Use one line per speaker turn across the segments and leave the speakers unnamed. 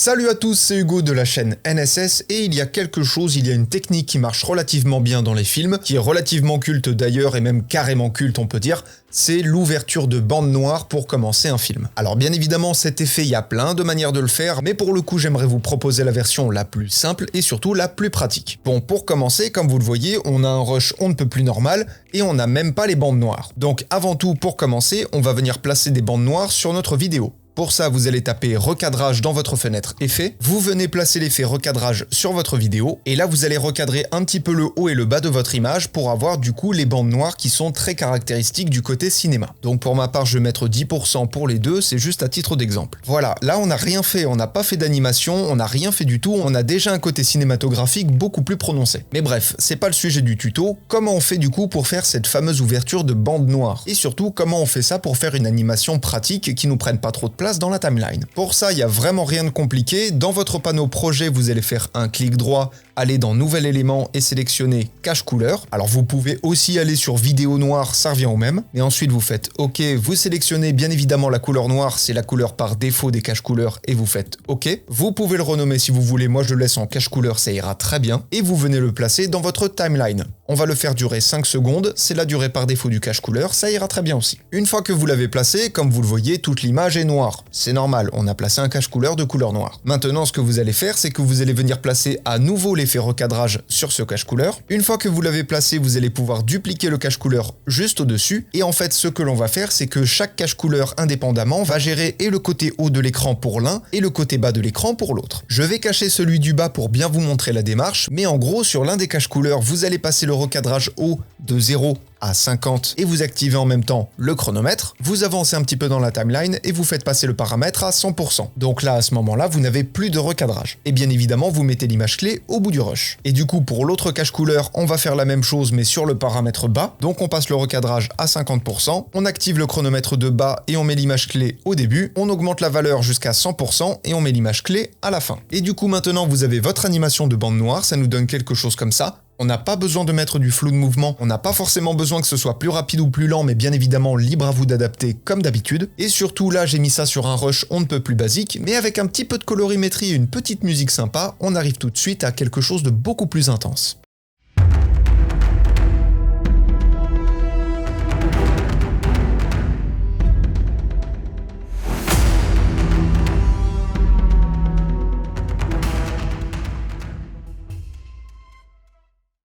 Salut à tous, c'est Hugo de la chaîne NSS et il y a une technique qui marche relativement bien dans les films, qui est relativement culte d'ailleurs et même carrément culte on peut dire, c'est l'ouverture de bande noire pour commencer un film. Alors bien évidemment cet effet, il y a plein de manières de le faire, mais pour le coup j'aimerais vous proposer la version la plus simple et surtout la plus pratique. Bon, pour commencer, comme vous le voyez, on a un rush on ne peut plus normal et on n'a même pas les bandes noires. Donc avant tout, pour commencer, on va venir placer des bandes noires sur notre vidéo. Pour ça, vous allez taper recadrage dans votre fenêtre effet, vous venez placer l'effet recadrage sur votre vidéo, et là vous allez recadrer un petit peu le haut et le bas de votre image pour avoir du coup les bandes noires qui sont très caractéristiques du côté cinéma. Donc pour ma part, je vais mettre 10% pour les deux, c'est juste à titre d'exemple. Voilà, là on n'a rien fait, on n'a pas fait d'animation, on n'a rien fait du tout, on a déjà un côté cinématographique beaucoup plus prononcé. Mais bref, c'est pas le sujet du tuto, comment on fait du coup pour faire cette fameuse ouverture de bande noire? Et surtout, comment on fait ça pour faire une animation pratique qui nous prenne pas trop de place dans la timeline. Pour ça, il n'y a vraiment rien de compliqué. Dans votre panneau projet, vous allez faire un clic droit, aller dans nouvel élément et sélectionner cache couleur. Alors vous pouvez aussi aller sur vidéo noire, ça revient au même. Et ensuite vous faites OK, vous sélectionnez bien évidemment la couleur noire, c'est la couleur par défaut des cache couleurs et vous faites OK. Vous pouvez le renommer si vous voulez, moi je le laisse en cache couleur, ça ira très bien. Et vous venez le placer dans votre timeline. On va le faire durer 5 secondes, c'est la durée par défaut du cache couleur, ça ira très bien aussi. Une fois que vous l'avez placé, comme vous le voyez, toute l'image est noire. C'est normal, on a placé un cache couleur de couleur noire. Maintenant, ce que vous allez faire, c'est que vous allez venir placer à nouveau l'effet recadrage sur ce cache couleur. Une fois que vous l'avez placé, vous allez pouvoir dupliquer le cache couleur juste au-dessus. Et en fait, ce que l'on va faire, c'est que chaque cache couleur indépendamment va gérer et le côté haut de l'écran pour l'un et le côté bas de l'écran pour l'autre. Je vais cacher celui du bas pour bien vous montrer la démarche, mais en gros, sur l'un des cache couleurs, vous allez passer le recadrage haut de 0 à 50 et vous activez en même temps le chronomètre, vous avancez un petit peu dans la timeline et vous faites passer le paramètre à 100%. Donc là, à ce moment-là, vous n'avez plus de recadrage. Et bien évidemment, vous mettez l'image clé au bout du rush. Et du coup, pour l'autre cache couleur, on va faire la même chose mais sur le paramètre bas. Donc on passe le recadrage à 50%, on active le chronomètre de bas et on met l'image clé au début, on augmente la valeur jusqu'à 100% et on met l'image clé à la fin. Et du coup, maintenant, vous avez votre animation de bande noire, ça nous donne quelque chose comme ça. On n'a pas besoin de mettre du flou de mouvement, on n'a pas forcément besoin que ce soit plus rapide ou plus lent, mais bien évidemment libre à vous d'adapter comme d'habitude. Et surtout là, j'ai mis ça sur un rush on ne peut plus basique, mais avec un petit peu de colorimétrie et une petite musique sympa, on arrive tout de suite à quelque chose de beaucoup plus intense.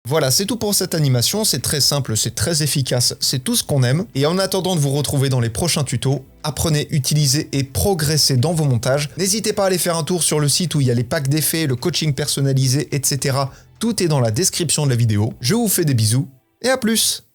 Voilà, c'est tout pour cette animation, c'est très simple, c'est très efficace, c'est tout ce qu'on aime. Et en attendant de vous retrouver dans les prochains tutos, apprenez, utilisez et progressez dans vos montages. N'hésitez pas à aller faire un tour sur le site où il y a les packs d'effets, le coaching personnalisé, etc. Tout est dans la description de la vidéo. Je vous fais des bisous et à plus!